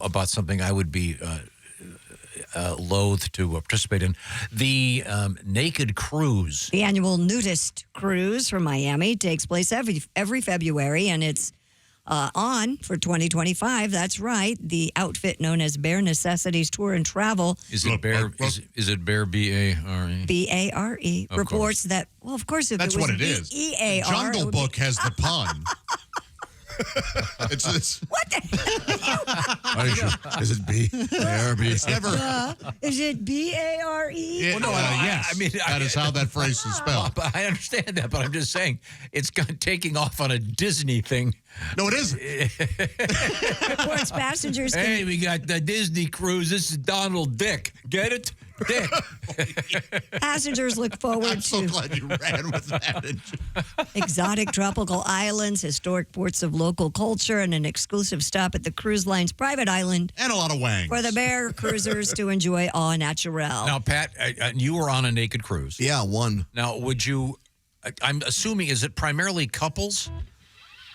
about something I would be loath to participate in. The Naked Cruise. The annual nudist cruise from Miami takes place every February, and it's on for 2025. That's right. The outfit known as Bare Necessities Tour and Travel. Is it Bare? Is it Bare? B-A-R-E. B-A-R-E reports that. Well, of course, if that's it was what it is. B-E-A-R, Jungle Book has the pun. It's what the is it B-A-R-B? It's never. Is it B-A-R-E? Yeah, well, no, yes. I mean, that is how that phrase is spelled. I understand that, but I'm just saying it's taking off on a Disney thing. No, it isn't. Reports passengers. Hey, we got the Disney cruise. This is Donald Dick. Get it? Dick. Passengers look forward I'm so glad you ran with that. exotic tropical islands, historic ports of local culture, and an exclusive stop at the cruise line's private island. And a lot of wangs. For the Bear cruisers to enjoy au naturel. Now, Pat, you were on a naked cruise. Yeah, one. Now, would you, I'm assuming, is it primarily couples?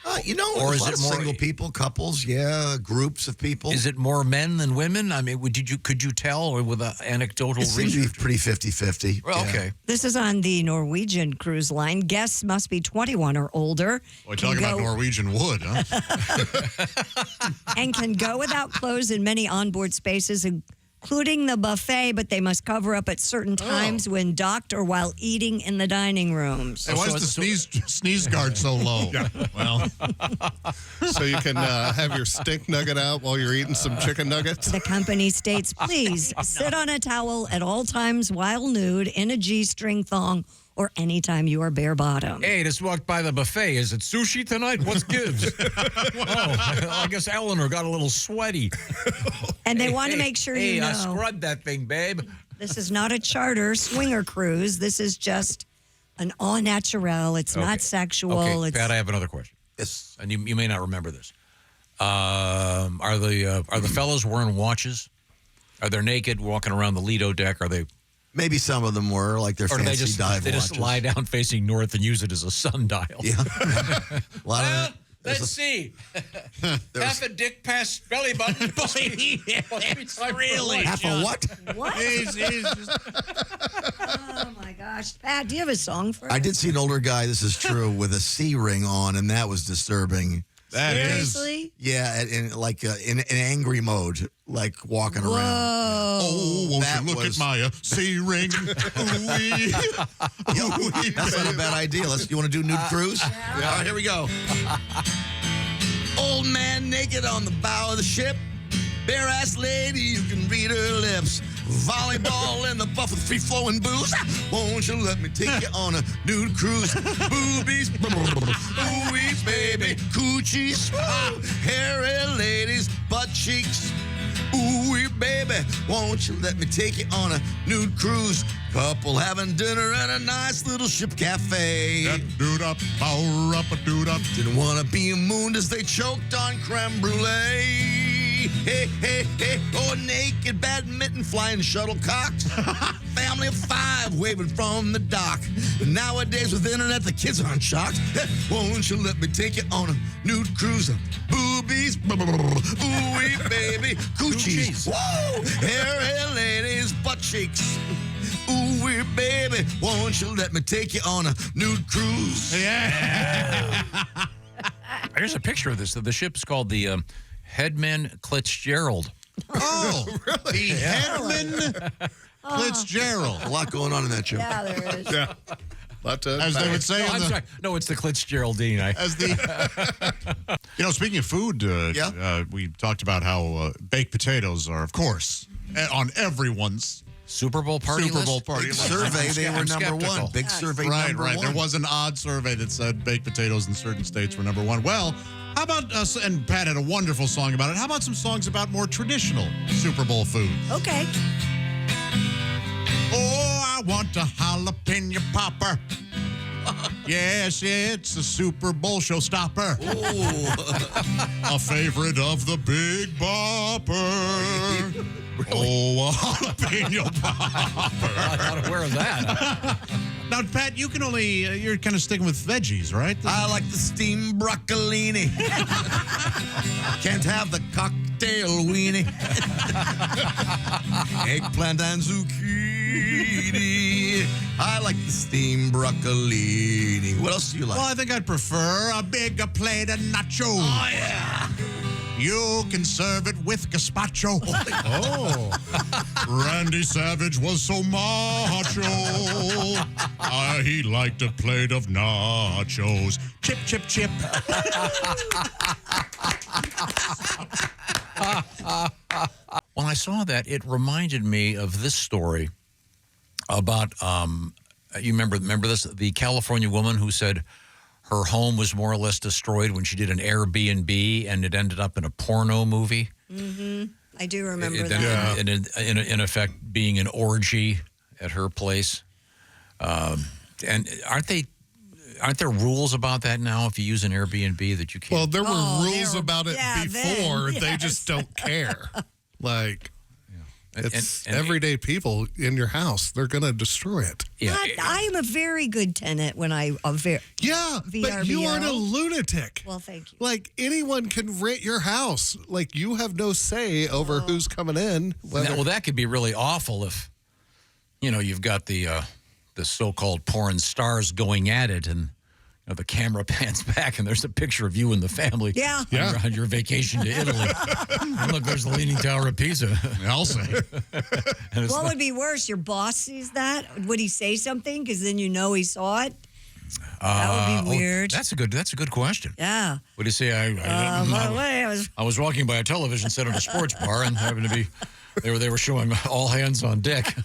Or is it more single people, couples? Yeah, groups of people. Is it more men than women? I mean, could you tell, or with anecdotal it seems to research? be pretty 50-50. Well, yeah. okay. This is on the Norwegian cruise line. Guests must be 21 or older. Boy, talking about Norwegian wood, huh? And can go without clothes in many onboard spaces, including the buffet, but they must cover up at certain times when docked or while eating in the dining rooms. Hey, why is the sneeze guard so low? Yeah. Well, so you can have your stink nugget out while you're eating some chicken nuggets? The company states, please sit on a towel at all times while nude in a G-string thong or anytime you are bare bottom. Hey, just walked by the buffet. Is it sushi tonight? What's gives? I guess Eleanor got a little sweaty. And they want to make sure you know. I scrubbed that thing, babe. This is not a charter swinger cruise. This is just an au naturel. It's not sexual. Okay, it's... Pat, I have another question. Yes. And you may not remember this. Are the fellows wearing watches? Are they naked walking around the Lido deck? Are they... Maybe some of them were, like their fancy dive they watches. just lie down facing north and use it as a sundial. Yeah. Let's see. Half a dick past belly button. Really? Half a what? What? Oh, my gosh. Pat, do you have a song for us? I did see an older guy, this is true, with a C ring on, and that was disturbing. Seriously? Yeah, in angry mode, like walking around. oh, won't you look at my C-ring? That's not a bad idea. You want to do nude cruise? Yeah. All right, here we go. Old man naked on the bow of the ship. Bare-ass lady, you can read her lips. Volleyball in the buff with free-flowing booze. Won't you let me take you on a nude cruise? Boobies, boobies, baby, coochies, hairy ladies, butt cheeks. Ooh, baby, won't you let me take you on a nude cruise? Couple having dinner at a nice little ship cafe. Dood-up, power-up, dood-up. Didn't want to be mooned as they choked on creme brulee. Hey, hey, hey, oh, naked badminton flying shuttlecocks. Family of 5 waving from the dock. Nowadays with the internet, the kids aren't shocked. Won't you let me take you on a nude cruise? Boobies, ooh-wee, baby, coochies. Whoa, hairy ladies, butt cheeks. Ooh-wee, baby, won't you let me take you on a nude cruise? Yeah. Here's a picture of this. The ship's called the Headman Fitzgerald. Oh, really? The Headman Fitzgerald. A lot going on in that ship. Yeah, there is. Yeah. As they would say, I'm sorry. No, it's the Fitzgeraldine. Speaking of food, we talked about how baked potatoes are, of course, on everyone's Super Bowl party list? Big survey, they were number one. Big survey, number one. There was an odd survey that said baked potatoes in certain states were number one. Well, how about us? And Pat had a wonderful song about it. How about some songs about more traditional Super Bowl food? Okay. Oh, I want a jalapeno popper. Yes, it's a Super Bowl showstopper. A favorite of the Big Bopper. Really? Oh, a jalapeno popper. I'm not aware of that. Now, Pat, you can only, you're kind of sticking with veggies, right? I like the steamed broccolini. Can't have the cocktail weenie. Eggplant and zucchini. I like the steamed broccolini. What else do you like? Well, I think I'd prefer a bigger plate of nachos. Oh, yeah. You can serve it with gazpacho. Oh. Randy Savage was so macho. He liked a plate of nachos. Chip, chip, chip. When I saw that, it reminded me of this story about, you remember this? The California woman who said her home was more or less destroyed when she did an Airbnb and it ended up in a porno movie. Mm-hmm. I do remember It that. ended in effect being an orgy at her place. And aren't there rules about that now if you use an Airbnb that you can't? Well, there were rules there- about it yeah, before. then, They yes. just don't care. Like, it's and- everyday people in your house. They're going to destroy it. yeah, I am a very good tenant when I Yeah, but you aren't a VRBO. lunatic. Well, thank you. Like, anyone can rent your house. Like, you have no say over who's coming in. Whether, that could be really awful if, you've got the so-called porn stars going at it and the camera pans back and there's a picture of you and the family Yeah. on your vacation to Italy. And look, there's the Leaning Tower of Pisa. I'll say. And it's What would be worse? Your boss sees that? Would he say something? Because then you know he saw it. That would be weird. That's a good question. Yeah. What do you say? By the way, I was walking by a television set at a sports bar and happened to be they were showing all hands on deck.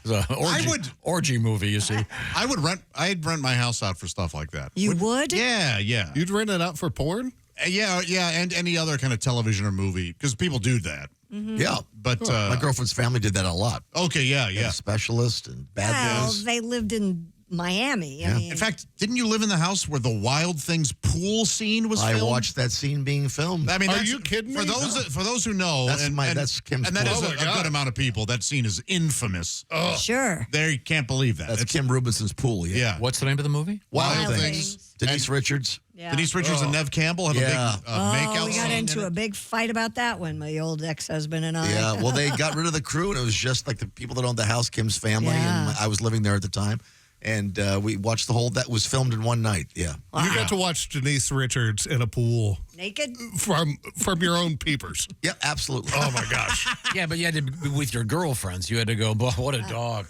It was an orgy movie, you see. I'd rent my house out for stuff like that. You would? Yeah. you'd rent it out for porn? Yeah, and any other kind of television or movie, because people do that. Yeah. But My girlfriend's family did that a lot. okay, yeah. Specialist and bad Well, news. they lived in Miami. Yeah. I mean, In fact, didn't you live in the house where the Wild Things pool scene was I filmed? watched that scene being filmed. I mean, Are that's- you kidding for me? those who know, That's and Kim's and that pool. is Oh, a my God. good amount of people. That scene is infamous. sure. There, you can't believe that. That's It's- Kim Rubinson's pool. Yeah. What's the name of the movie? Wild, Wild Things. Things. Denise Richards. Yeah. Denise Richards and Nev Campbell have Yeah. a big makeout we scene got in into it. a big fight about that one, my old ex-husband and I. Yeah, well, they got rid of the crew, and it was just like the people that owned the house, Kim's family, Yeah. and I was living there at the time. And we watched the whole, that was filmed in one night, yeah. You got to watch Denise Richards in a pool Naked? from your own peepers. Yeah, absolutely. Oh, my gosh. Yeah, but you had to be with your girlfriends. You had to go, boy, what a dog.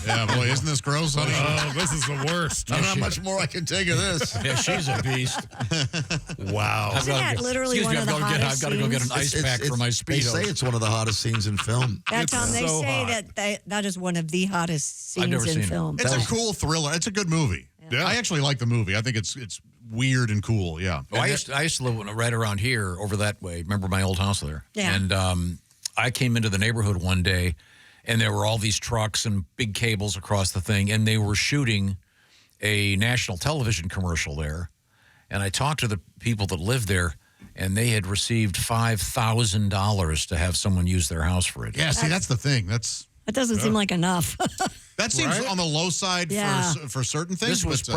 Yeah, boy, isn't this gross, honey? Oh, this is the worst. I don't know how much more I can take of this. Yeah, she's a beast. Wow. Isn't that literally one of the hottest I've got to go get an scenes? ice pack for my They say Speedo. it's one of the hottest scenes in film. That's It's on. They so say hot. that is one of the hottest I've scenes never in seen it. film. It's a cool thriller. It's a good movie. Yeah. I actually like the movie. I think it's weird and cool. Yeah. Well, I used to live right around here, over that way. Remember my old house there? Yeah. And I came into the neighborhood one day, and there were all these trucks and big cables across the thing, and they were shooting a national television commercial there. And I talked to the people that lived there, and they had received $5,000 to have someone use their house for it. Yeah, see, that's the thing. That doesn't seem like enough. seems Right? on the low side Yeah. for certain things. This was but,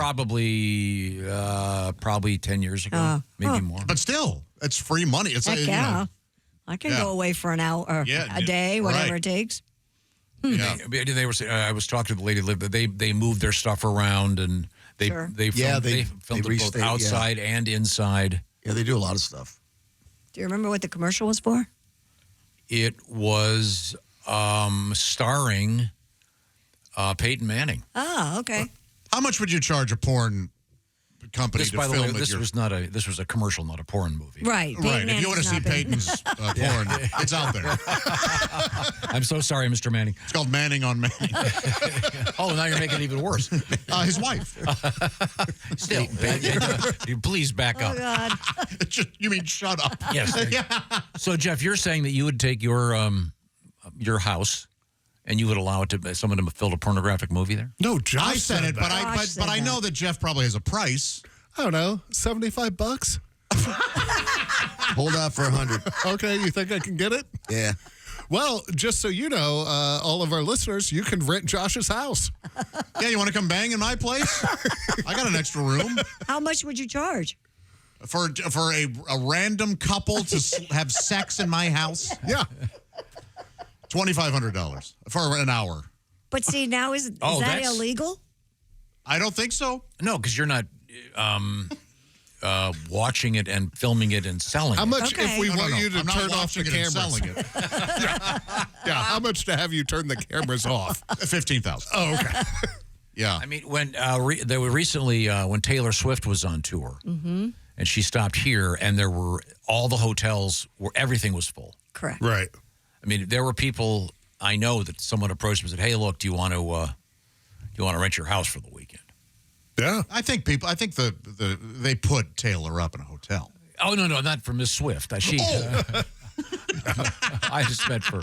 probably 10 years ago, maybe more. But still, it's free money. It's Heck like, yeah. I can Yeah. go away for an hour or Yeah, a day, whatever right. it takes. yeah. They were. I was talking to the lady. They moved their stuff around and they Sure. they filmed, Yeah, they filmed they it both restate, yeah. outside and inside. Yeah, they do a lot of stuff. Do you remember what the commercial was for? It was starring Peyton Manning. Oh, okay. How much would you charge a porn company This, to by the film way, it? this was a commercial, not a porn movie. Right. Right. If you want to see Manning's Peyton's not been- porn, it's out there. I'm so sorry, Mr. Manning. It's called Manning on Manning. Oh, now you're making it even worse. His wife. Still, you please back Oh, up. God. You mean shut up? Yes. So, Jeff, you're saying that you would take your house and you would allow someone to film a pornographic movie there? No, Josh I said it, that. but said I know that Jeff probably has a price. I don't know, $75? Hold out for 100. Okay, you think I can get it? Yeah. Well, just so you know, all of our listeners, you can rent Josh's house. Yeah, you want to come bang in my place? I got an extra room. How much would you charge? For a random couple to have sex in my house? Yeah. $2,500 for an hour. But see, now is that that's- illegal? I don't think so. No, because you're not watching it and filming it and selling How it. much Okay. if we No, want you to I'm not turn off the watching it and cameras? selling it. Yeah, how much to have you turn the cameras off? 15,000. Oh, okay. Yeah. I mean, when there were recently when Taylor Swift was on tour, and she stopped here, and there were all the hotels where everything was full. Correct. Right. I mean, there were people I know that someone approached me and said, "Hey, look, do you want to rent your house for the weekend?" Yeah. I think they put Taylor up in a hotel. Oh no, not for Miss Swift. I just meant for.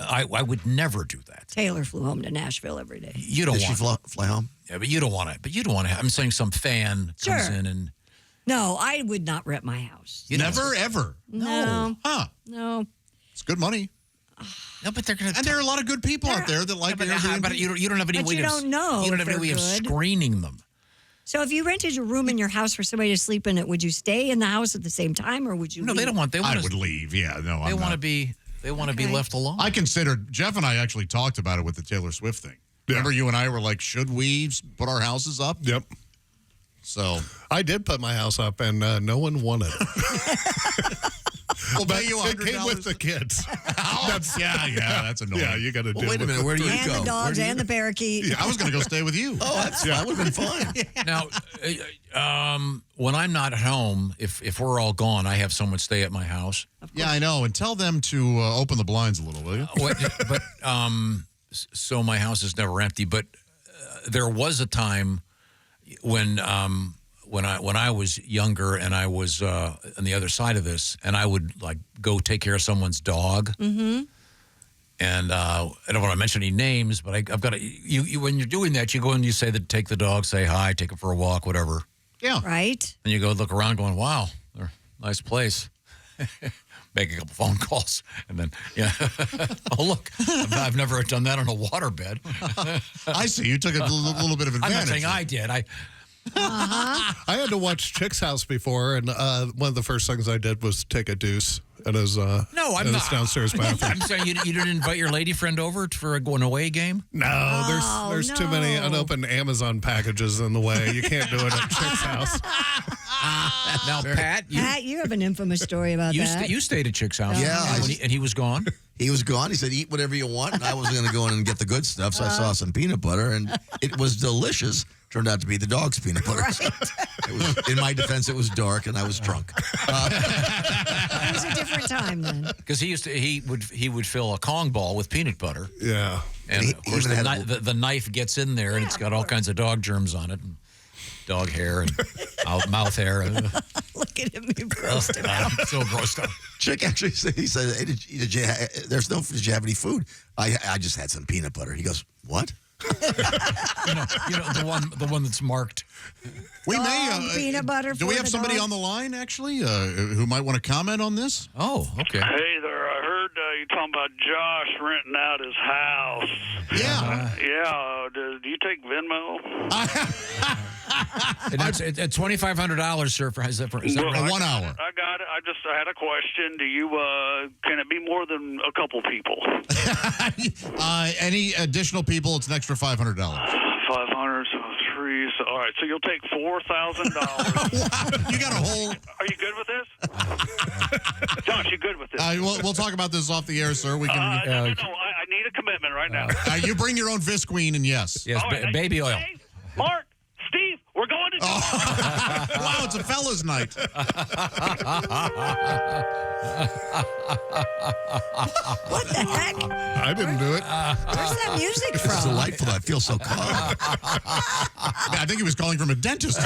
I would never do that. Taylor flew home to Nashville every day. You don't Did she want. fly home? Yeah, but you don't want to. But you don't want to. I'm saying some fan comes Sure. in and No, I would not rent my house. you know, Never, ever. No. Huh. No. It's good money. No, but they're gonna. And there are a lot of good people out there that like but, Airbnb. but you don't have any But way you of. don't know You don't have if any way they're of good. screening them. So if you rented a room in your house for somebody to sleep in it, would you stay in the house at the same time, or would you? No, leave? they don't want. They want. I would leave. Yeah, no, They I'm want to not. be. They want to be Okay. left alone. I considered, Jeff and I actually talked about it with the Taylor Swift thing. Remember you and I were like, should we put our houses up? Yep. So I did put my house up, and no one wanted it. we'll pay you It came with $100. the kids. yeah, that's annoying. Yeah, you got to do Well, wait a minute. Where do you And go? the dogs Where do you- and the parakeet. Yeah, I was going to go stay with you. Oh, that would have been fine. Now, when I'm not at home, if we're all gone, I have someone stay at my house. Yeah, I know. And tell them to open the blinds a little, will you? So my house is never empty. But there was a time when I was younger and I was on the other side of this, and I would like go take care of someone's dog. Mm-hmm. And I don't want to mention any names, but I've got to. You when you're doing that, you go and you say that take the dog, say hi, take it for a walk, whatever. Yeah. Right? And you go look around, going, "Wow, nice place." Make a couple phone calls, and then oh look, I've never done that on a waterbed. I see. You took a little bit of I'm advantage. not saying I did. I had to watch Chick's house before, and one of the first things I did was take a deuce at his, No, I'm in not. his downstairs bathroom. I'm saying you didn't invite your lady friend over for a going away game. No, there's too many no. unopened Amazon packages in the way. You can't do it at Chick's house. Now, Pat, Pat, you have an infamous story about that. you stayed at Chick's house. Yeah, and he was gone. He was gone. He said, eat whatever you want. And I was going to go in and get the good stuff. So I saw some peanut butter, and it was delicious. Turned out to be the dog's peanut butter. Right. It was, in my defense, it was dark, and I was drunk. It was a different time then. Because he would fill a Kong ball with peanut butter, Yeah. and He of course even the, had the knife gets in there, and it's got all kinds of dog germs on it, and dog hair and mouth hair. Look at him, you grossed him out. I'm so grossed out. Chick actually said, he said, hey, did you have any food? I just had some peanut butter. He goes, what? You know the one that's marked. We may. Peanut butter Do for we have the somebody dog? on the line, actually, who might want to comment on this? Oh, okay. Hey there, I heard you talking about Josh renting out his house. Yeah. Yeah, do you take Venmo? And that's at $2,500, sir. Is that For right? 1 hour. I got it. I had a question. Do you, can it be more than a couple people? Any additional people, it's an extra $500. 500, so 3. So, all right, so you'll take $4,000. You got a whole. Are you good with this? Josh, you good with this? We'll talk about this off the air, sir. We can. No, I need a commitment right now. You bring your own Visqueen, and yes. Yes, All right, baby oil. Hey, Mark, Steve, we're going to. Wow, it's a fellas' night. What the heck? I didn't do it. Where's that music It's from? delightful. I feel so calm. I think he was calling from a dentist.